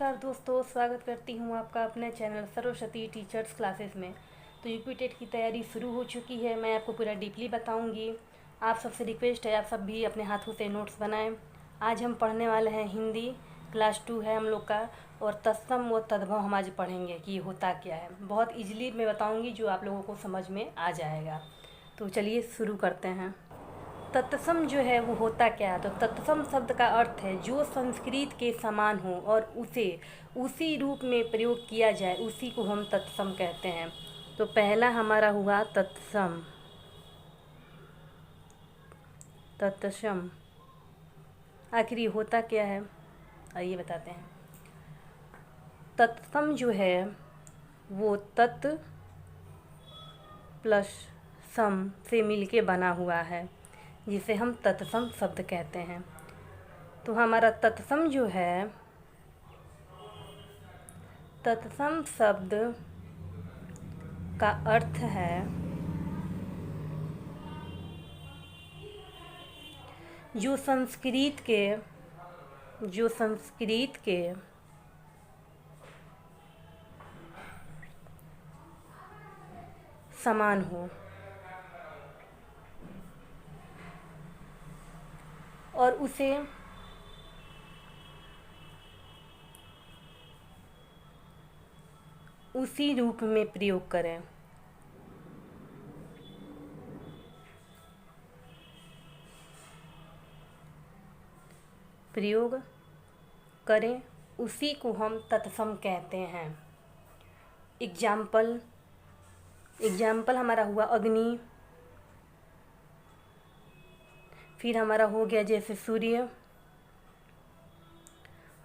नमस्कार दोस्तों, स्वागत करती हूँ आपका अपने चैनल सरस्वती टीचर्स क्लासेस में। तो यूपी टेट की तैयारी शुरू हो चुकी है। मैं आपको पूरा डीपली बताऊँगी। आप सबसे रिक्वेस्ट है, आप सब भी अपने हाथों से नोट्स बनाएं। आज हम पढ़ने वाले हैं हिंदी, क्लास 2 है हम लोग का। और तत्सम व तद्भव हम आज पढ़ेंगे कि ये होता क्या है। बहुत ईजिली मैं बताऊँगी जो आप लोगों को समझ में आ जाएगा। तो चलिए शुरू करते हैं। तत्सम जो है वो होता क्या है। तो तत्सम शब्द का अर्थ है जो संस्कृत के समान हो और उसे उसी रूप में प्रयोग किया जाए, उसी को हम तत्सम कहते हैं। तो पहला हमारा हुआ तत्सम। तत्सम आखिर ये होता क्या है, आइए बताते हैं। तत्सम जो है वो तत् प्लस सम से मिलके बना हुआ है, जिसे हम तत्सम शब्द कहते हैं। तो हमारा तत्सम जो है, तत्सम शब्द का अर्थ है जो संस्कृत के समान हो और उसे उसी रूप में प्रयोग करें। उसी को हम तत्सम कहते हैं। एग्जाम्पल हमारा हुआ अग्नि, फिर हमारा हो गया जैसे सूर्य,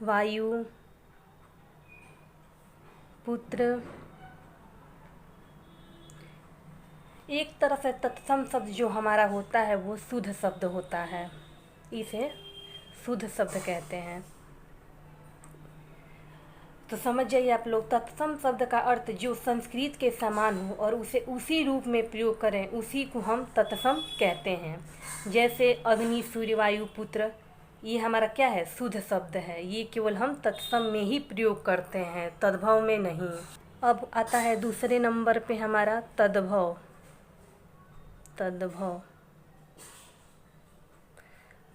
वायु, पुत्र। एक तरह से तत्सम शब्द जो हमारा होता है वो शुद्ध शब्द होता है, इसे शुद्ध शब्द कहते हैं। तो समझ जाइए आप लोग, तत्सम शब्द का अर्थ जो संस्कृत के समान हो और उसे उसी रूप में प्रयोग करें, उसी को हम तत्सम कहते हैं। जैसे अग्नि, सूर्य, वायु, पुत्र, ये हमारा क्या है, शुद्ध शब्द है। ये केवल हम तत्सम में ही प्रयोग करते हैं, तद्भव में नहीं। अब आता है दूसरे नंबर पे हमारा तद्भव।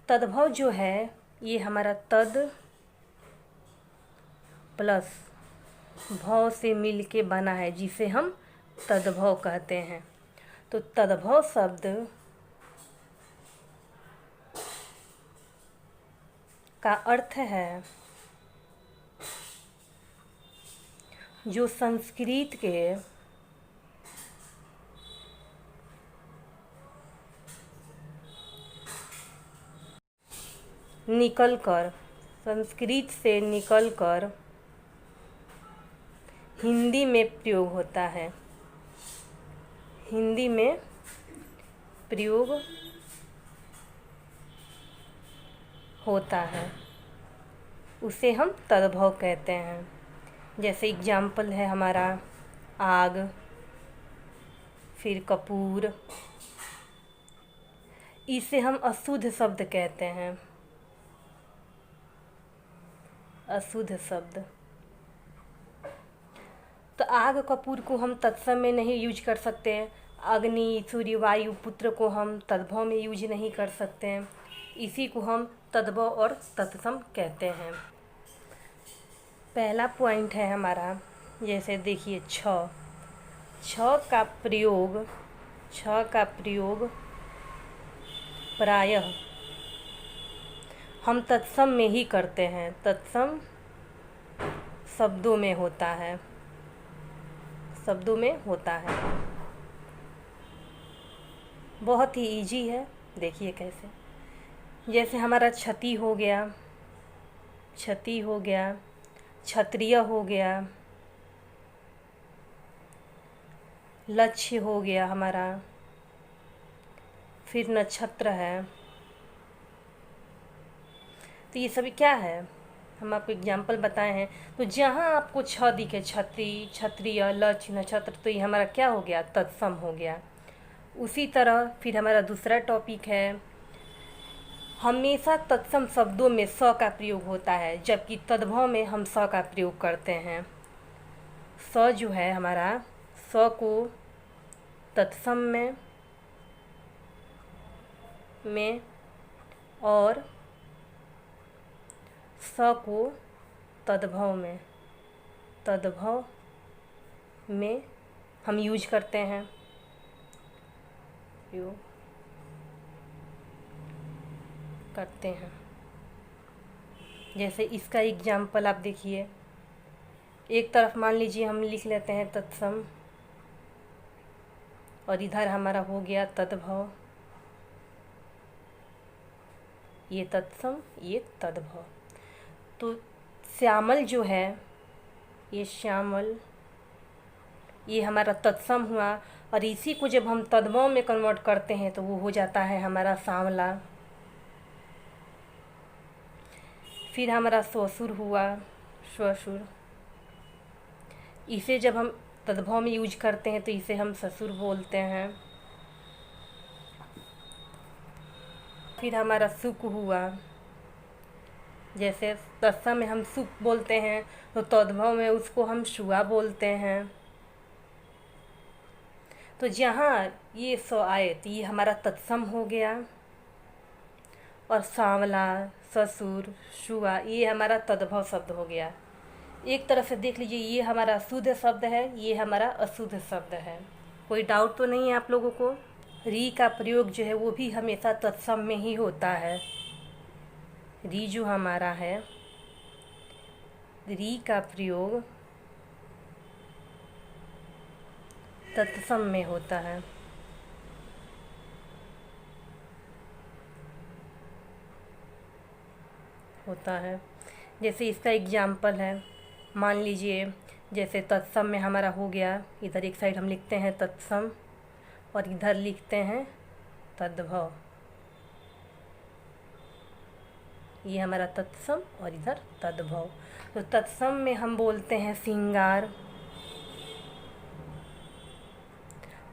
तद्भव जो है ये हमारा तद प्लस भव से मिल के बना है, जिसे हम तद्भव कहते हैं। तो तद्भव शब्द का अर्थ है जो संस्कृत के संस्कृत से निकलकर हिंदी में प्रयोग होता है, उसे हम तद्भव कहते हैं। जैसे एग्जाम्पल है हमारा आग, फिर कपूर। इसे हम अशुद्ध शब्द कहते हैं, अशुद्ध शब्द। तो आग, कपूर को हम तत्सम में नहीं यूज कर सकते हैं। अग्नि, सूर्य, वायु, पुत्र को हम तद्भव में यूज नहीं कर सकते हैं। इसी को हम तद्भव और तत्सम कहते हैं। पहला पॉइंट है हमारा, जैसे देखिए छ का प्रयोग प्रायः हम तत्सम में ही करते हैं, तत्सम शब्दों में होता है। बहुत ही इजी है, देखिए कैसे। जैसे हमारा क्षति हो गया, क्षत्रिय हो गया, लक्ष्य हो गया हमारा, फिर नक्षत्र है। तो ये सभी क्या है, हम आपको एग्जाम्पल बताए हैं। तो जहाँ आपको छ दिखे, क्षत्रिय, लक्ष्य, नक्षत्र, तो ये हमारा क्या हो गया, तत्सम हो गया। उसी तरह फिर हमारा दूसरा टॉपिक है, हमेशा तत्सम शब्दों में स का प्रयोग होता है, जबकि तद्भव में हम स का प्रयोग करते हैं। स जो है हमारा, स को तत्सम में और स को तद्भव में हम यूज करते हैं, प्रयोग करते हैं। जैसे इसका एग्जाम्पल आप देखिए, एक तरफ मान लीजिए हम लिख लेते हैं तत्सम और इधर हमारा हो गया तद्भव, ये तत्सम ये तद्भव। तो श्यामल जो है, ये श्यामल, ये हमारा तत्सम हुआ, और इसी को जब हम तद्भव में कन्वर्ट करते हैं तो वो हो जाता है हमारा सांवला। फिर हमारा स्वसुर हुआ, स्वसुर, इसे जब हम तद्भव में यूज करते हैं तो इसे हम ससुर बोलते हैं। फिर हमारा सुक हुआ, जैसे तत्सम में हम सुक बोलते हैं तो तद्भव में उसको हम शुआ बोलते हैं। तो जहाँ ये स आए तो ये हमारा तत्सम हो गया, और सांवला, ससुर, शुआ ये हमारा तद्भव शब्द हो गया। एक तरह से देख लीजिए, ये हमारा शुद्ध शब्द है, ये हमारा अशुद्ध शब्द है। कोई डाउट तो नहीं है आप लोगों को? री का प्रयोग जो है वो भी हमेशा तत्सम में ही होता है। री जो हमारा है, री का प्रयोग तत्सम में होता है। जैसे इसका एग्जाम्पल है, मान लीजिए जैसे तत्सम में हमारा हो गया, इधर एक साइड हम लिखते हैं तत्सम और इधर लिखते हैं तद्भव। ये हमारा तत्सम और इधर तद्भव। तो तत्सम में हम बोलते हैं श्रृंगार,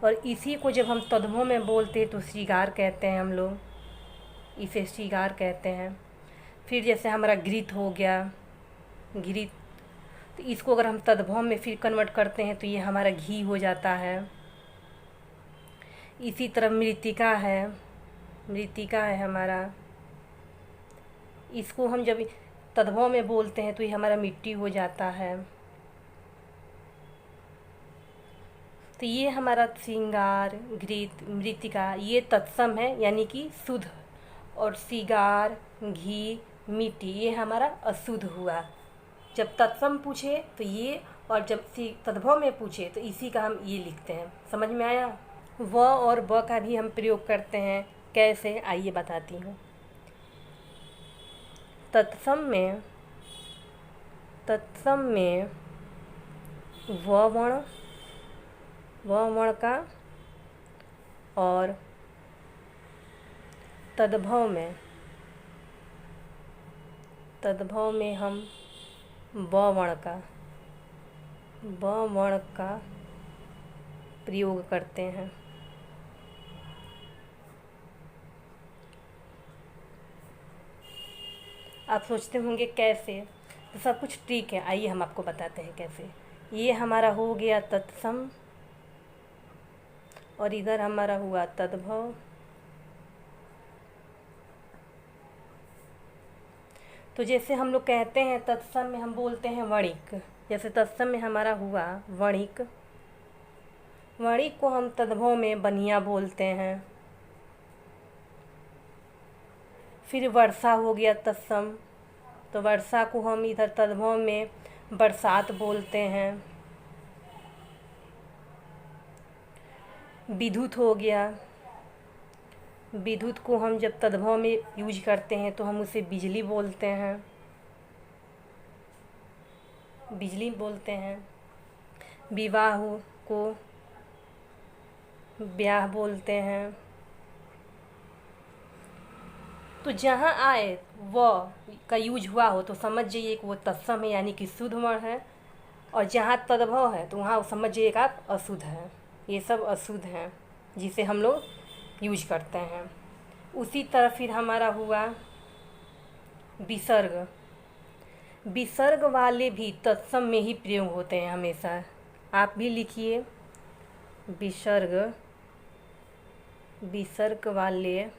और इसी को जब हम तद्भव में बोलते हैं तो श्रृंगार कहते हैं, हम लोग इसे श्रृंगार कहते हैं। फिर जैसे हमारा घृत हो गया, घृत, तो इसको अगर हम तद्भव में फिर कन्वर्ट करते हैं तो ये हमारा घी हो जाता है। इसी तरह मृत्तिका है, मृत्तिका है हमारा, इसको हम जब तद्भव में बोलते हैं तो ये हमारा मिट्टी हो जाता है। तो ये हमारा श्रृंगार, घृत, मृत्तिका ये तत्सम है यानी कि शुद्ध, और श्रृंगार, घी, मिट्टी ये हमारा अशुद्ध हुआ। जब तत्सम पूछे तो ये, और जब तद्भव में पूछे तो इसी का हम ये लिखते हैं। समझ में आया? व और ब का भी हम प्रयोग करते हैं। कैसे, आइए बताती हूँ। तत्सम में व वर्ण का, और तद्भव में हम ब वर्ण का प्रयोग करते हैं। आप सोचते होंगे कैसे, तो सब कुछ ठीक है, आइए हम आपको बताते हैं कैसे। ये हमारा हो गया तत्सम और इधर हमारा हुआ तद्भव। तो जैसे हम लोग कहते हैं तत्सम में हम बोलते हैं वणिक, जैसे तत्सम में हमारा हुआ वणिक, वणिक को हम तद्भव में बनिया बोलते हैं। फिर वर्षा हो गया तत्सम, तो वर्षा को हम इधर तद्भव में बरसात बोलते हैं। विद्युत हो गया, विद्युत को हम जब तद्भव में यूज करते हैं तो हम उसे बिजली बोलते हैं, बिजली बोलते हैं। विवाह को ब्याह बोलते हैं। तो जहाँ आए व का यूज हुआ हो तो समझ जाइए कि वो तत्सम है यानी कि शुद्ध वर्ण है, और जहाँ तद्भव है तो वहाँ समझ जाइए कि आप अशुद्ध है। ये सब अशुद्ध हैं जिसे हम लोग यूज करते हैं। उसी तरह फिर हमारा हुआ विसर्ग। विसर्ग वाले भी तत्सम में ही प्रयोग होते हैं हमेशा। आप भी लिखिए, विसर्ग, विसर्ग वाले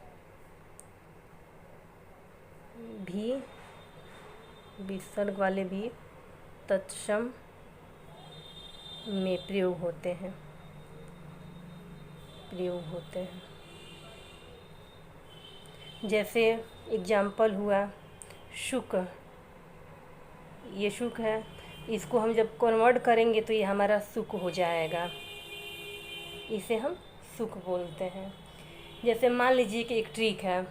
भी, विसर्ग वाले भी तत्सम में प्रयोग होते हैं, प्रयोग होते हैं। जैसे एग्जाम्पल हुआ शुक, ये शुक है, इसको हम जब कन्वर्ट करेंगे तो ये हमारा सुख हो जाएगा, इसे हम सुख बोलते हैं। जैसे मान लीजिए कि एक ट्रिक है,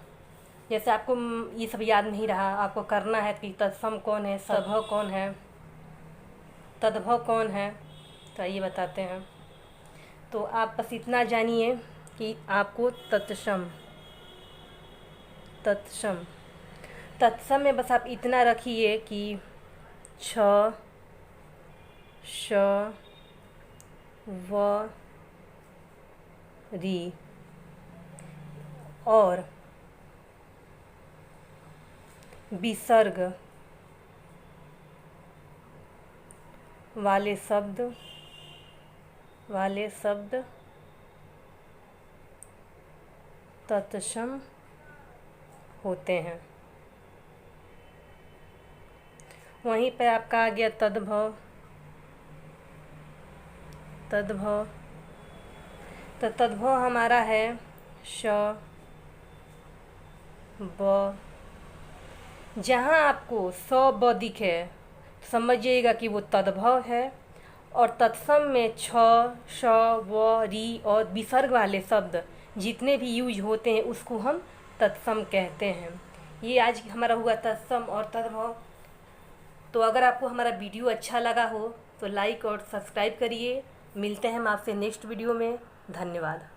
जैसे आपको ये सब याद नहीं रहा, आपको करना है कि तत्सम कौन है, सद्भव कौन है, तद्भव कौन है, तो ये बताते हैं। तो आप बस इतना जानिए कि आपको तत्सम, तत्सम, तत्सम में बस आप इतना रखिए कि छ, श, व, री और विसर्ग वाले शब्द तत्सम होते हैं। वहीं पे आपका आ गया तद्भव। तद्भव, तो तद्भव हमारा है श, ब। जहाँ आपको स ब दिखे समझिएगा कि वो तद्भव है, और तत्सम में छ, श, व, री और विसर्ग वाले शब्द जितने भी यूज होते हैं उसको हम तत्सम कहते हैं। ये आज हमारा हुआ तत्सम और तद्भव। तो अगर आपको हमारा वीडियो अच्छा लगा हो तो लाइक और सब्सक्राइब करिए। मिलते हैं हम आपसे नेक्स्ट वीडियो में। धन्यवाद।